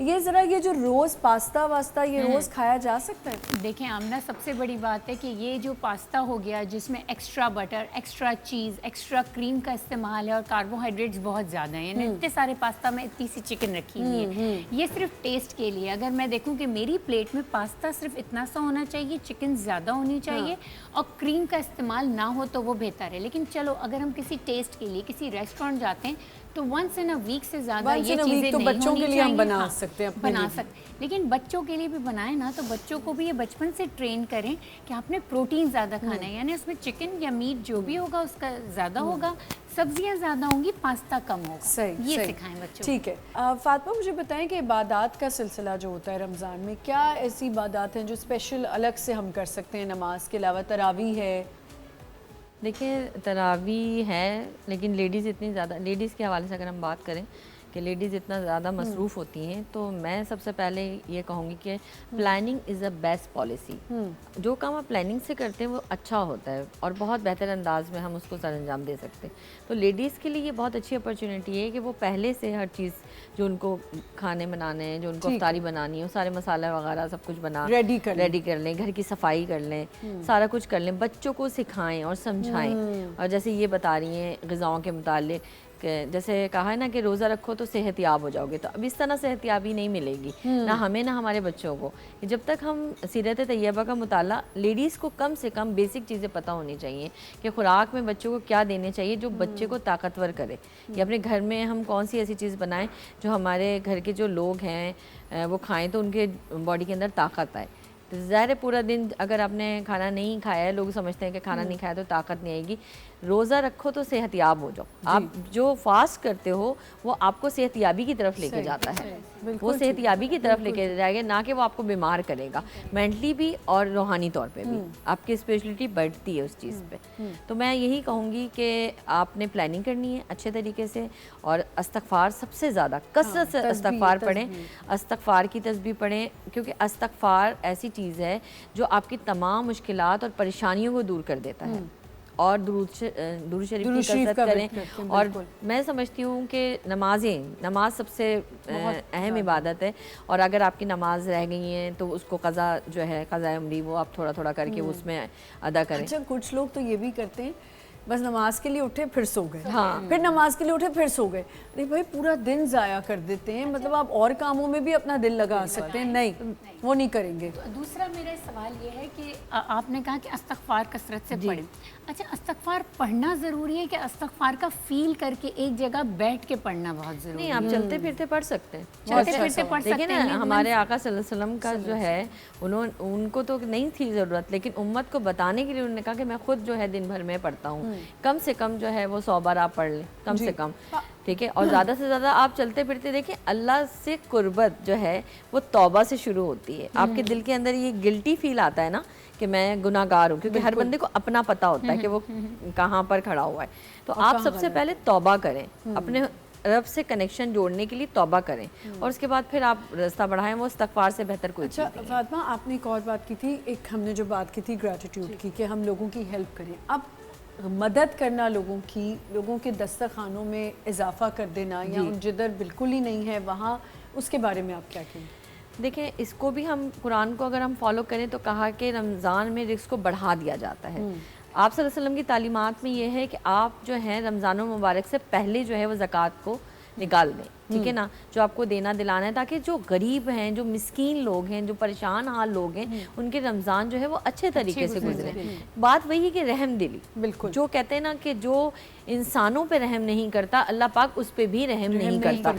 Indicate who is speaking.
Speaker 1: یہ ذرا یہ جو روز پاستا واستا یہ روز کھایا جا سکتا ہے؟
Speaker 2: دیکھیں آمنہ، سب سے بڑی بات ہے کہ یہ جو پاستا ہو گیا جس میں ایکسٹرا بٹر، ایکسٹرا چیز، ایکسٹرا کریم کا استعمال ہے اور کاربوہائیڈریٹس بہت زیادہ ہیں، یعنی اتنے سارے پاستا میں اتنی سی چکن رکھی ہوئی ہے، یہ صرف ٹیسٹ کے لیے. اگر میں دیکھوں کہ میری پلیٹ میں پاستا صرف اتنا سا ہونا چاہیے، چکن زیادہ ہونی چاہیے اور کریم کا استعمال نہ ہو تو وہ بہتر ہے. لیکن چلو اگر ہم کسی ٹیسٹ کے لیے کسی ریسٹورینٹ جاتے ہیں تو ونس ان اے ویک سے زیادہ یہ چیزیں نہیں
Speaker 1: بچوں کے لیے ہم بنا سکتے ہیں،
Speaker 2: بنا سکتے. لیکن بچوں کے لیے بھی بنائیں نا تو بچوں کو بھی یہ بچپن سے ٹرین کریں کہ آپ نے پروٹین زیادہ کھانا ہے، یعنی اس میں چکن یا میٹ جو بھی ہوگا اس کا زیادہ ہوگا، سبزیاں زیادہ ہوں گی، پاستا کم ہوگا. یہ سکھائیں بچوں کو.
Speaker 1: ٹھیک ہے. فاطمہ مجھے بتائیں کہ عبادات کا سلسلہ جو ہوتا ہے رمضان میں، کیا ایسی عبادات ہیں جو اسپیشل الگ سے ہم کر سکتے ہیں نماز کے علاوہ؟ تراویح ہے.
Speaker 3: دیکھیں تراویح ہے لیکن لیڈیز اتنی زیادہ، لیڈیز کے حوالے سے اگر ہم بات کریں کہ لیڈیز اتنا زیادہ مصروف ہوتی ہیں، تو میں سب سے پہلے یہ کہوں گی کہ planning is a best policy. جو کام آپ پلاننگ سے کرتے ہیں وہ اچھا ہوتا ہے اور بہت بہتر انداز میں ہم اس کو سر انجام دے سکتے ہیں. تو لیڈیز کے لیے یہ بہت اچھی اپرچونیٹی ہے کہ وہ پہلے سے ہر چیز جو ان کو کھانے بنانے ہیں، جو ان کو افطاری بنانی ہے، وہ سارے مسالہ وغیرہ سب کچھ بنا ریڈی کر لیں، گھر کی صفائی کر لیں، سارا کچھ کر لیں. بچوں کو سکھائیں اور سمجھائیں. اور جیسے یہ بتا رہی ہیں غذاؤں کے متعلق کہ جیسے کہا ہے نا کہ روزہ رکھو تو صحت یاب ہو جاؤ گے، تو اب اس طرح صحت یابی نہیں ملے گی نہ ہمیں نہ ہمارے بچوں کو. جب تک ہم سیرت طیبہ کا مطالعہ، لیڈیز کو کم سے کم بیسک چیزیں پتہ ہونی چاہیے کہ خوراک میں بچوں کو کیا دینے چاہیے جو بچے کو طاقتور کرے، یا اپنے گھر میں ہم کون سی ایسی چیز بنائیں جو ہمارے گھر کے جو لوگ ہیں وہ کھائیں تو ان کے باڈی کے اندر طاقت آئے. ظاہر ہے پورا دن اگر آپ نے کھانا نہیں کھایا ہے، لوگ سمجھتے ہیں کہ کھانا نہیں کھایا تو طاقت نہیں آئے گی. روزہ رکھو تو صحت یاب ہو جاؤ. آپ جو فاسٹ کرتے ہو وہ آپ کو صحت یابی کی طرف لے کے جاتا ہے، وہ صحت یابی کی طرف لے کے جائے گا، نہ کہ وہ آپ کو بیمار کرے گا مینٹلی بھی اور روحانی طور پہ بھی. آپ کی اسپیشلٹی بڑھتی ہے اس چیز پہ. تو میں یہی کہوں گی کہ آپ نے پلاننگ کرنی ہے اچھے طریقے سے، اور استغفار سب سے زیادہ کثرت سے استغفار پڑھیں، استغفار کی تسبیح پڑھیں، کیونکہ استغفار ایسی چیز ہے جو آپ کی تمام مشکلات اور پریشانیوں کو دور کر دیتا ہے. اور درود شریف کی کثرت کریں. اور میں سمجھتی ہوں کہ نماز سب سے اہم عبادت ہے، اور اگر آپ کی نماز رہ گئی ہیں تو اس کو قضا جو ہے قضا عمری وہ آپ تھوڑا تھوڑا کر کے اس میں ادا کریں.
Speaker 1: اچھا کچھ لوگ تو یہ بھی کرتے ہیں بس نماز کے لیے اٹھے پھر سو گئے، پھر نماز کے لیے اٹھے پھر سو گئے. نہیں بھائی پورا دن ضائع کر دیتے ہیں، مطلب آپ اور کاموں میں بھی اپنا دل لگا سکتے ہیں. نہیں وہ نہیں کریں گے.
Speaker 2: دوسرا میرا سوال یہ ہے کہ آپ نے کہا کہ استغفار کثرت سے پڑھیں. اچھا استغفار پڑھنا ضروری ہے کہ استغفار کا فیل کر کے ایک جگہ بیٹھ کے پڑھنا بہت ضروری ہے؟
Speaker 3: نہیں، آپ چلتے پھرتے پڑھ سکتے ہیں.
Speaker 2: چلتے پھرتے پڑھ سکتے ہیں.
Speaker 3: دیکھیں نا ہمارے آقا صلی اللہ علیہ وسلم کا جو ہے ان کو تو نہیں تھی ضرورت، لیکن امت کو بتانے کے لیے انہوں نے کہا کہ میں خود جو ہے دن بھر میں پڑھتا ہوں، کم سے کم جو ہے وہ 100 بار آپ پڑھ لیں کم سے کم. ٹھیک ہے. اور زیادہ سے زیادہ آپ چلتے پھرتے دیکھیں اللہ سے قربت جو ہے وہ توبہ سے شروع ہوتی ہے. آپ کے دل کے اندر یہ گلٹی فیل آتا ہے نا کہ میں گناہ گار ہوں، کیونکہ ہر بندے کو اپنا پتہ ہوتا ہے کہ وہ کہاں پر کھڑا ہوا ہے. تو آپ سب سے پہلے توبہ کریں، اپنے رب سے کنیکشن جوڑنے کے لیے توبہ کریں، اور اس کے بعد پھر آپ راستہ بڑھائیں. وہ استغفار سے بہتر کوئی چیز نہیں.
Speaker 1: اچھا فاطمہ آپ نے ایک اور بات کی تھی، ایک ہم نے جو بات کی تھی گریٹیٹیوڈ کی کہ ہم لوگوں کی ہیلپ کریں. اب مدد کرنا لوگوں کے دسترخوانوں میں اضافہ کر دینا، یا جدھر بالکل ہی نہیں ہے وہاں، اس کے بارے میں آپ کیا کہیں؟
Speaker 3: دیکھیں اس کو بھی ہم قرآن کو اگر ہم فالو کریں تو کہا کہ رمضان میں رزق کو بڑھا دیا جاتا ہے. آپ صلی اللہ علیہ وسلم کی تعلیمات میں یہ ہے کہ آپ جو ہیں رمضان المبارک سے پہلے جو ہے وہ زکوٰۃ کو نکال دیں. ٹھیک ہے نا، جو آپ کو دینا دلانا ہے، تاکہ جو غریب ہیں، جو مسکین لوگ ہیں، جو پریشان حال لوگ ہیں، ان کے رمضان جو ہے وہ اچھے طریقے سے گزرے. بات وہی کہ رحم دلی، بالکل جو کہتے ہیں نا کہ جو انسانوں پہ رحم نہیں کرتا اللہ پاک اس پہ بھی رحم نہیں کرتا.